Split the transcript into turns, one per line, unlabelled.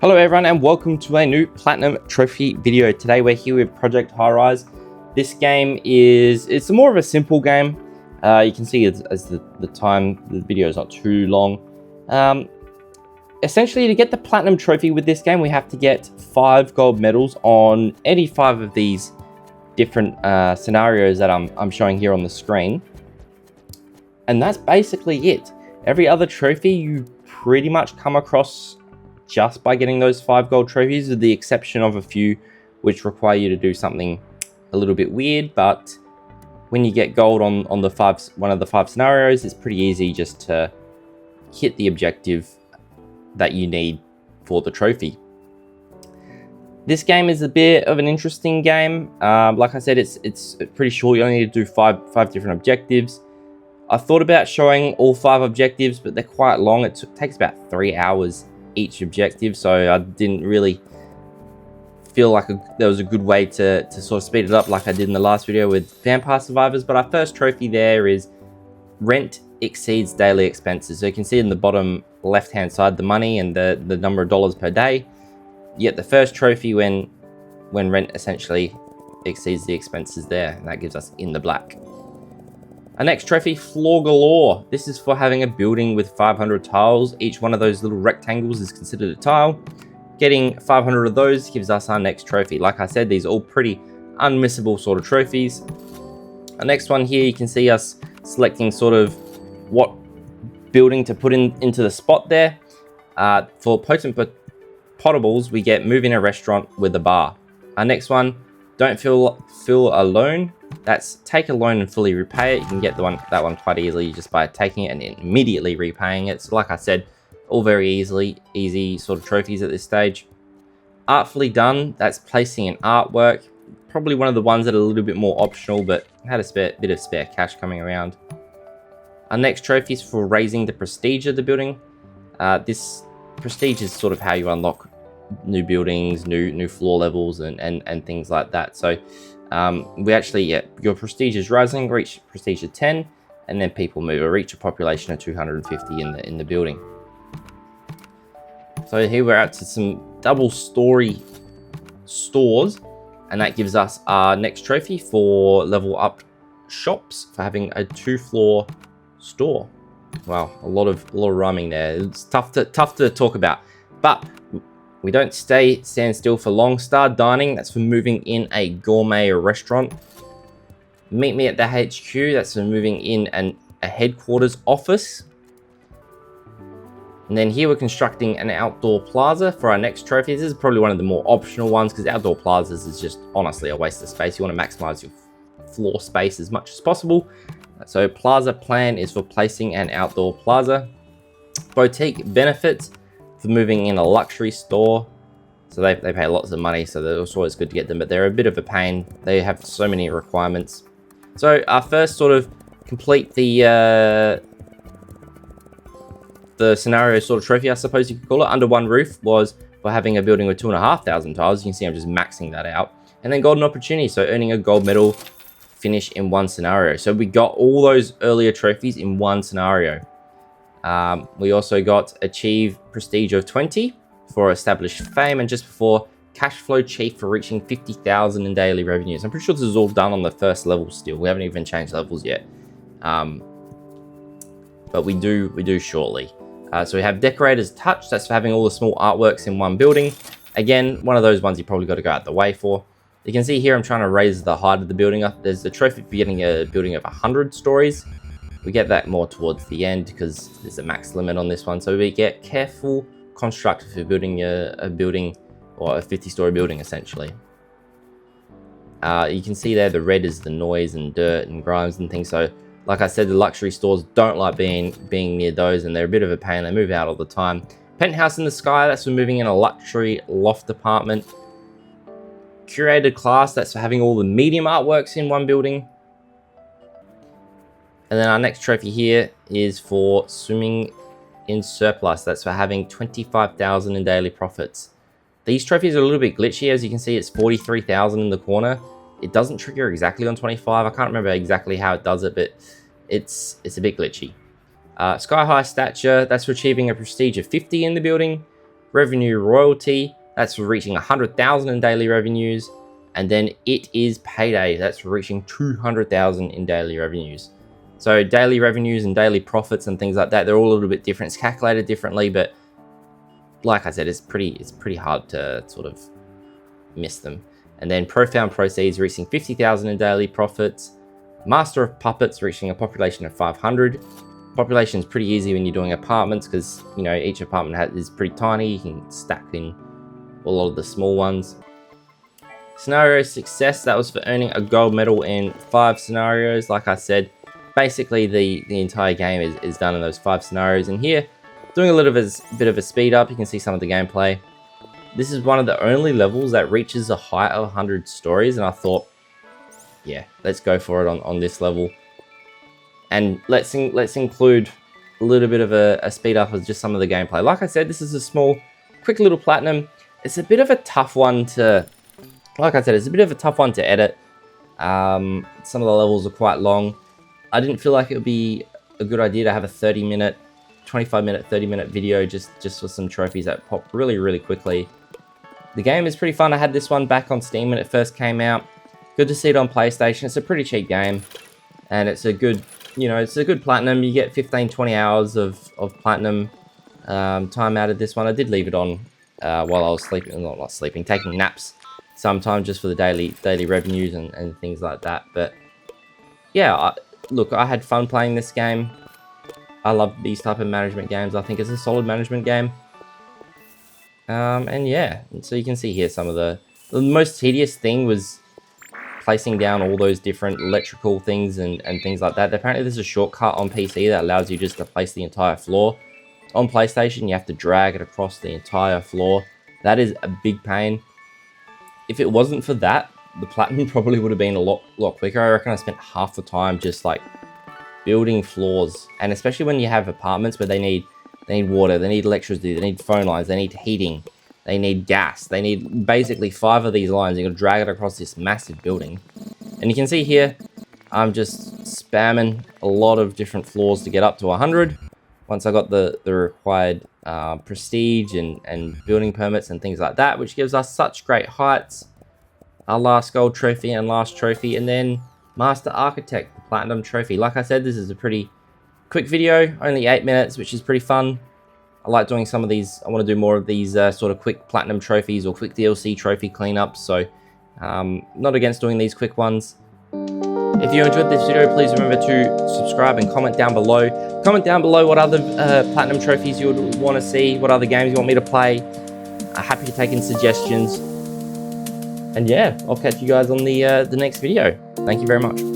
Hello everyone and welcome to a new Platinum Trophy video. Today we're here with Project Highrise. This game it's more of a simple game. You can see as the video is not too long. Essentially, to get the Platinum Trophy with this game, we have to get 5 gold medals on any 5 of these different scenarios that I'm showing here on the screen. And that's basically it. Every other trophy you pretty much come across just by getting those 5 gold trophies, with the exception of a few which require you to do something a little bit weird. But when you get gold on one of the 5 scenarios, it's pretty easy just to hit the objective that you need for the trophy. This game is a bit of an interesting game. Like I said, it's pretty short. You only need to do five different objectives. I thought about showing all 5 objectives, but they're quite long. It takes about 3 hours each objective, so I didn't really feel like there was a good way to sort of speed it up like I did in the last video with Vampire Survivors. But our first trophy there is rent exceeds daily expenses. So you can see in the bottom left hand side the money and the number of dollars per day. You get the first trophy when rent essentially exceeds the expenses there, and that gives us in the black. Our next trophy, Floor Galore. This is for having a building with 500 tiles. Each one of those little rectangles is considered a tile. Getting 500 of those gives us our next trophy. Like I said, these are all pretty unmissable sort of trophies. Our next one here, you can see us selecting sort of what building to put into the spot there. For potent potables, we get move in a restaurant with a bar. Our next one, don't feel alone. That's take a loan and fully repay it. You can get that one quite easily just by taking it and immediately repaying it. So like I said, all very easy sort of trophies at this stage. Artfully done. That's placing an artwork. Probably one of the ones that are a little bit more optional, but had a bit of spare cash coming around. Our next trophy is for raising the prestige of the building. This prestige is sort of how you unlock new buildings, new floor levels, and things like that. So we actually, your prestige is rising, reach prestige of 10, and then people move or reach a population of 250 in the building. So here we're out to some double story stores, and that gives us our next trophy for level up shops for having a 2-floor store. Wow, a lot of rhyming there. It's tough to talk about, but we don't stand still for long. Star Dining, that's for moving in a gourmet restaurant. Meet Me at the HQ, that's for moving in a headquarters office. And then here we're constructing an outdoor plaza for our next trophy. This is probably one of the more optional ones because outdoor plazas is just honestly a waste of space. You want to maximize your floor space as much as possible. So Plaza Plan is for placing an outdoor plaza. Boutique Benefits for moving in a luxury store. So they pay lots of money, so it's always good to get them, but they're a bit of a pain. They have so many requirements. So our first sort of complete the scenario sort of trophy, I suppose you could call it, under one roof, was for having a building with 2,500 tiles. You can see I'm just maxing that out. And then Golden Opportunity, so earning a gold medal finish in one scenario. So we got all those earlier trophies in one scenario. We also got Achieve Prestige of 20 for Established Fame, and just before Cash Flow Chief for reaching 50,000 in daily revenues. I'm pretty sure this is all done on the first level still. We haven't even changed levels yet. But we do shortly. So we have Decorator's Touch. That's for having all the small artworks in one building. Again, one of those ones you probably got to go out the way for. You can see here I'm trying to raise the height of the building up. There's the trophy for getting a building of 100 stories. We get that more towards the end because there's a max limit on this one. So we get Careful Construct for building a building, or a 50-story building essentially. You can see there the red is the noise and dirt and grimes and things. So like I said, the luxury stores don't like being near those, and they're a bit of a pain. They move out all the time. Penthouse in the Sky, that's for moving in a luxury loft apartment. Curated Class, that's for having all the medium artworks in one building. And then our next trophy here is for Swimming in Surplus. That's for having 25,000 in daily profits. These trophies are a little bit glitchy. As you can see, it's 43,000 in the corner. It doesn't trigger exactly on 25. I can't remember exactly how it does it, but it's a bit glitchy. Sky High Stature, that's for achieving a prestige of 50 in the building. revenue royalty, that's reaching 100,000 in daily revenues. And then it is payday, that's reaching 200,000 in daily revenues. So daily revenues and daily profits and things like that, they're all a little bit different. It's calculated differently, but like I said, it's pretty hard to sort of miss them. And then profound proceeds reaching 50,000 in daily profits. Master of puppets reaching a population of 500. Population is pretty easy when you're doing apartments because, you know, each apartment is pretty tiny. You can stack in a lot of the small ones. Scenario success, that was for earning a gold medal in 5 scenarios. Like I said, basically the entire game is done in those 5 scenarios. And here, doing a little bit of a speed up, you can see some of the gameplay. This is one of the only levels that reaches a height of 100 stories, and I thought, yeah, let's go for it on this level. And let's include a little bit of a speed up of just some of the gameplay. Like I said, this is a small, quick little platinum. It's a bit of a tough one to, like I said, it's a bit of a tough one to edit. Some of the levels are quite long. I didn't feel like it would be a good idea to have a 30-minute, 25-minute, 30-minute video just for some trophies that pop really quickly. The game is pretty fun. I had this one back on Steam when it first came out. Good to see it on PlayStation. It's a pretty cheap game, and it's a good, you know, it's a good platinum. You get 15-20 hours of platinum time out of this one. I did leave it on while I was sleeping, not sleeping, taking naps sometimes just for the daily revenues and things like that. But yeah, look, I had fun playing this game. I love these type of management games. I think it's a solid management game. And yeah, so you can see here some of the most tedious thing was placing down all those different electrical things and things like that. Apparently there's a shortcut on PC that allows you just to place the entire floor. On PlayStation, you have to drag it across the entire floor. That is a big pain. If it wasn't for that, the platinum probably would have been a lot quicker. I reckon I spent half the time just like building floors, and especially when you have apartments where they need water, they need electricity, they need phone lines, they need heating, they need gas, they need basically 5 of these lines. You're gonna drag it across this massive building, and you can see here I'm just spamming a lot of different floors to get up to 100. Once I got the required prestige and building permits and things like that, which gives us such great heights. Our last gold trophy and last trophy, and then Master Architect, the Platinum Trophy. Like I said, this is a pretty quick video, only 8 minutes, which is pretty fun. I like doing some of these. I want to do more of these sort of quick Platinum trophies or quick DLC trophy cleanups, so not against doing these quick ones. If you enjoyed this video, please remember to subscribe and comment down below. Comment down below what other Platinum trophies you would want to see, what other games you want me to play. Happy to take in suggestions. And yeah, I'll catch you guys on the next video. Thank you very much.